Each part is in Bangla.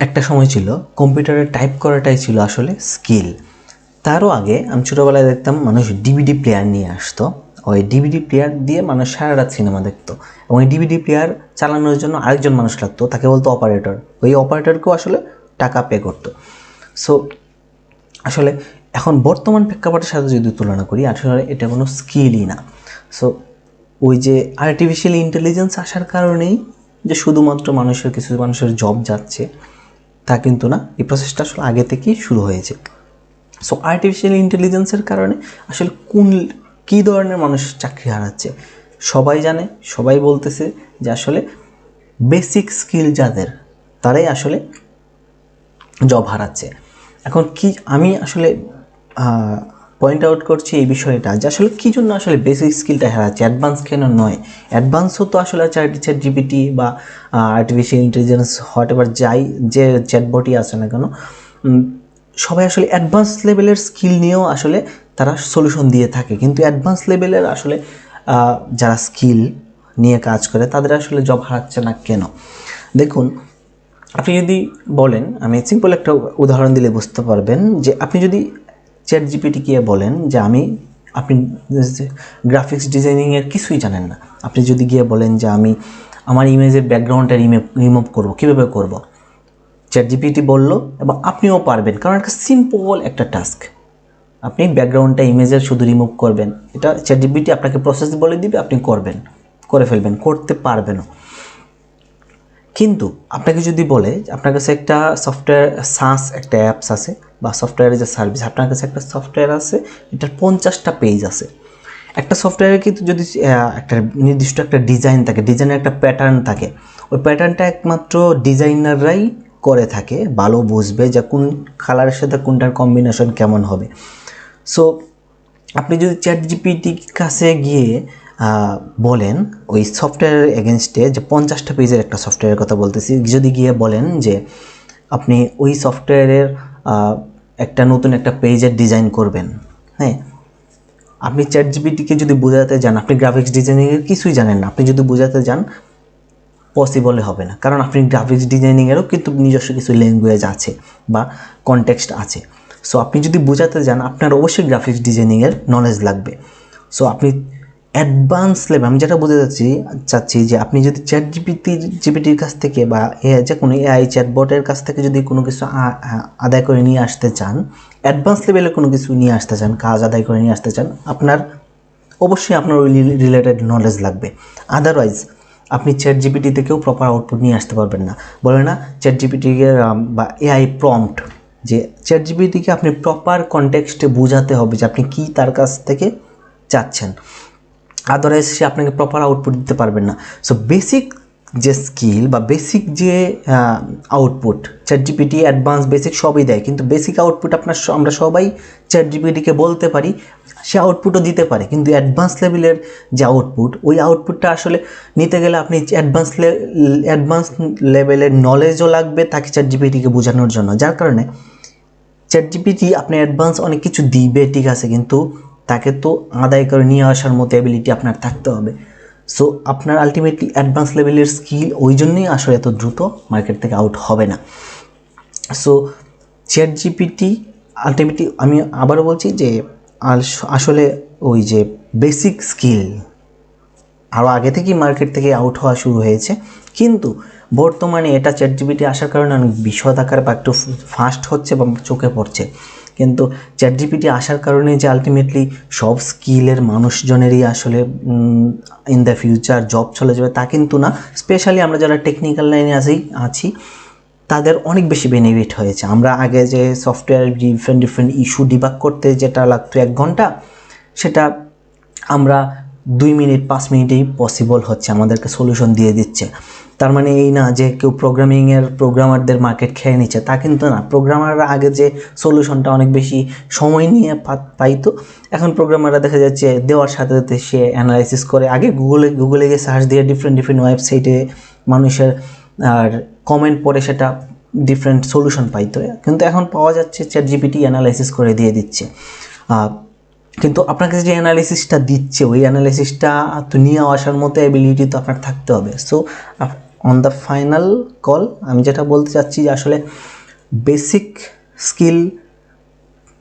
একটা সময় ছিল কম্পিউটারে টাইপ করাটাই ছিল আসলে স্কিল। তারও আগে আমি ছোটোবেলায় দেখতাম মানুষ ডিভিডি প্লেয়ার নিয়ে আসতো, ওই ডিভিডি প্লেয়ার দিয়ে মানুষ সারা রাত সিনেমা দেখতো, এবং ওই ডিভিডি প্লেয়ার চালানোর জন্য আরেকজন মানুষ লাগতো, তাকে বলতো অপারেটর। ওই অপারেটরকেও আসলে টাকা পে করতো। সো আসলে এখন বর্তমান প্রেক্ষাপটের সাথে যদি তুলনা করি, আসলে এটা কোনো স্কিলই না। সো ওই যে আর্টিফিশিয়াল ইন্টেলিজেন্স আসার কারণেই যে শুধুমাত্র কিছু মানুষের জব যাচ্ছে তা কিন্তু না, এই প্রসেসটা আসলে আগে থেকেই শুরু হয়েছে। সো আর্টিফিশিয়াল ইন্টেলিজেন্সের কারণে আসলে কী ধরনের মানুষ চাকরি হারাচ্ছে সবাই জানে, সবাই বলতেছে যে আসলে বেসিক স্কিল যাদের, তারাই আসলে জব হারাচ্ছে। এখন কি আমি আসলে পয়েন্ট আউট করছি এই বিষয়টা যে আসলে কী জন্য আসলে বেসিক স্কিলটা হারাচ্ছে, অ্যাডভান্স কেন নয়। অ্যাডভান্সও তো আসলে চ্যাট জিপিটি বা আর্টিফিশিয়াল ইন্টেলিজেন্স হোয়াট এভার যাই যে চ্যাটবটই আছে না কেন, সবাই আসলে অ্যাডভান্স লেভেলের স্কিল নিয়েও আসলে তারা সলিউশন দিয়ে থাকে। কিন্তু অ্যাডভান্স লেভেলের আসলে যারা স্কিল নিয়ে কাজ করে তাদের আসলে জব হারাচ্ছে না কেন? দেখুন, আপনি যদি বলেন, আমি সিম্পল একটা উদাহরণ দিলে বুঝতে পারবেন, যে আপনি যদি চ্যাট জিপিটিকে বলেন যে আপনি গ্রাফিক্স ডিজাইনিংয়ের কিছুই জানেন না, আপনি যদি গিয়ে বলেন যে আমার ইমেজের ব্যাকগ্রাউন্ডটা রিমুভ করব, কীভাবে করব, চ্যাট জিপিটি বললো এবং আপনিও পারবেন, কারণ একটা সিম্পল একটা টাস্ক। আপনি ব্যাকগ্রাউন্ডটা ইমেজের শুধু রিমুভ করবেন, এটা চ্যাট জিপিটি আপনাকে প্রসেস বলে দিবে, আপনি করে ফেলবেন, করতে পারবেনও। কিন্তু আপনাকে যদি বলে আপনার কাছে একটা সফটওয়্যার সাস একটা অ্যাপস আছে বা সফটওয়্যারের যে সার্ভিস, আপনার কাছে একটা সফটওয়্যার আছে, এটার 50টা পেজ আছে। একটা সফটওয়্যারে কিন্তু যদি একটা নির্দিষ্ট একটা ডিজাইন থাকে, ডিজাইনের একটা প্যাটার্ন থাকে, ওই প্যাটার্নটা একমাত্র ডিজাইনাররাই করে থাকে, ভালো বুঝবে যে কোন কালারের সাথে কোনটার কম্বিনেশন কেমন হবে। সো আপনি যদি চ্যাট জিপিটির কাছে গিয়ে বলেন ওই সফটওয়্যারের এগেনস্টে, যে 50টা পেজের একটা সফটওয়্যারের কথা বলতেছি, যদি গিয়ে বলেন যে আপনি ওই সফটওয়্যারের একটা নতুন একটা পেজের ডিজাইন করবেন, হ্যাঁ, আপনি চ্যাট জিপিটিকে যদি বোঝাতে যান, আপনি গ্রাফিক্স ডিজাইনিংয়ের কিছুই জানেন না, আপনি যদি বোঝাতে যান পসিবল হবে না, কারণ আপনি গ্রাফিক্স ডিজাইনিংয়েরও কিন্তু নিজস্ব কিছু ল্যাঙ্গুয়েজ আছে বা কনটেক্সট আছে। সো আপনি যদি বোঝাতে যান, আপনার অবশ্যই গ্রাফিক্স ডিজাইনিংয়ের নলেজ লাগবে। সো আপনি অ্যাডভান্স লেভেল, আমি যেটা বোঝাতে চাচ্ছি যে আপনি যদি চ্যাট জিপিটির কাছ থেকে বা যে কোনো এআই চ্যাটবটের কাছ থেকে যদি কোনো কিছু আদায় করে নিয়ে আসতে চান, অ্যাডভান্স লেভেলে কোনো কিছু নিয়ে আসতে চান, কাজ আদায় করে নিয়ে আসতে চান, অবশ্যই আপনার ওই রিলেটেড নলেজ লাগবে। আদারওয়াইজ আপনি চ্যাট জিপিটি থেকেও প্রপার আউটপুট নিয়ে আসতে পারবেন না। বলে না চ্যাট জিপিটিকে বা এআই প্রম্পট, যে চ্যাট জিপিটিকে আপনি প্রপার কনটেক্সটে বোঝাতে হবে যে আপনি কী তার কাছ থেকে চাচ্ছেন, আদারওয়াইজ সে আপনাকে প্রপার আউটপুট দিতে পারবেন না। সো বেসিক যে স্কিল বা বেসিক যে output, chat GPT advance basic সবই দেয়, কিন্তু বেসিক আউটপুট আমরা সবাই চ্যাট জিপিটিকে বলতে পারি, সে আউটপুটও দিতে পারে। কিন্তু অ্যাডভান্স লেভেলের যে আউটপুট, ওই আউটপুটটা আসলে নিতে গেলে আপনি অ্যাডভান্স লেভেলের নলেজও লাগবে তাকে চ্যাট জিপিটিকে বোঝানোর জন্য। যার কারণে চ্যাট জিপিটি আপনি অ্যাডভান্স অনেক কিছু দিবে, ঠিক আছে, কিন্তু তাকে তো আদায় করে নিয়ে আসার মতো অ্যাবিলিটি আপনার থাকতে হবে। সো আপনার আলটিমেটলি অ্যাডভান্স লেভেলের স্কিল ওই জন্যই আসলে এত দ্রুত মার্কেট থেকে আউট হবে না। সো চ্যাট জিপিটি আলটিমেটলি, আমি আবারও বলছি যে আসলে ওই যে বেসিক স্কিল আরও আগে থেকেই মার্কেট থেকে আউট হওয়া শুরু হয়েছে, কিন্তু বর্তমানে এটা চ্যাট জিপিটি আসার কারণে অনেক বিশদ আকার বা একটু ফাস্ট হচ্ছে বা চোখে পড়ছে। কিন্তু চ্যাট জিপিটি আসার কারণে যে আলটিমেটলি সব স্কিলের মানুষজনেরই আসলে ইন দ্য ফিউচার জব চলে যাবে তা কিন্তু না। স্পেশালি আমরা যারা টেকনিক্যাল লাইনে আছি তাদের অনেক বেশি বেনিফিট হয়েছে। আমরা আগে যে সফটওয়্যার ডিফারেন্ট ইস্যু ডিবাগ করতে যেটা লাগতো 1 ঘন্টা, সেটা আমরা 2 মিনিট 5 মিনিটেই পসিবল হচ্ছে, আমাদেরকে সলিউশন দিয়ে দিচ্ছে। তার মানে এই না যে কেউ প্রোগ্রামারদের মার্কেট খেয়ে নিচ্ছে, তা কিন্তু না। প্রোগ্রামাররা আগে যে সলিউশনটা অনেক বেশি সময় নিয়ে পাইতো, এখন প্রোগ্রামাররা দেখা যাচ্ছে দেওয়ার সাথে সাথে সে অ্যানালাইসিস করে, আগে গুগলে গিয়ে সার্চ দিয়ে ডিফারেন্ট ওয়েবসাইটে মানুষের আর কমেন্ট পড়ে সেটা ডিফারেন্ট সলিউশন পাইতো, কিন্তু এখন পাওয়া যাচ্ছে চ্যাট জিপিটি অ্যানালাইসিস করে দিয়ে দিচ্ছে। কিন্তু আপনাকে যে অ্যানালাইসিসটা দিচ্ছে, ওই অ্যানালাইসিসটা তো নিয়ে আসার মতো অ্যাবিলিটি তো আপনার থাকতে হবে। So on the final call আমি যেটা বলতে চাচ্ছি যে আসলে বেসিক স্কিল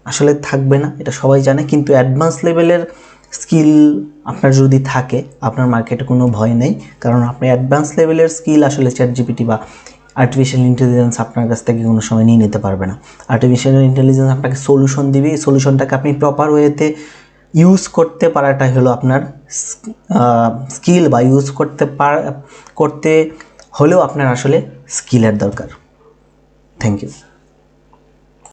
আসলে থাকবে না, এটা সবাই জানে, কিন্তু অ্যাডভান্স লেভেলের স্কিল আপনার যদি থাকে আপনার মার্কেটে কোনো ভয় নেই, কারণ আপনি অ্যাডভান্স লেভেলের স্কিল আসলে চ্যাটজিপিটি বা আর্টিফিশিয়াল ইন্টেলিজেন্স আপনার কাছ থেকে কোনো সময় নিয়ে নিতে পারবে না। আর্টিফিশিয়াল ইন্টেলিজেন্স আপনাকে সলিউশন দিবে, এই সলিউশনটাকে আপনি প্রপার ওয়েতে ইউজ করতে পারাটাই হলো আপনার স্কিল, বা ইউজ করতে হলেও আপনার আসলে স্কিলের দরকার। Thank you.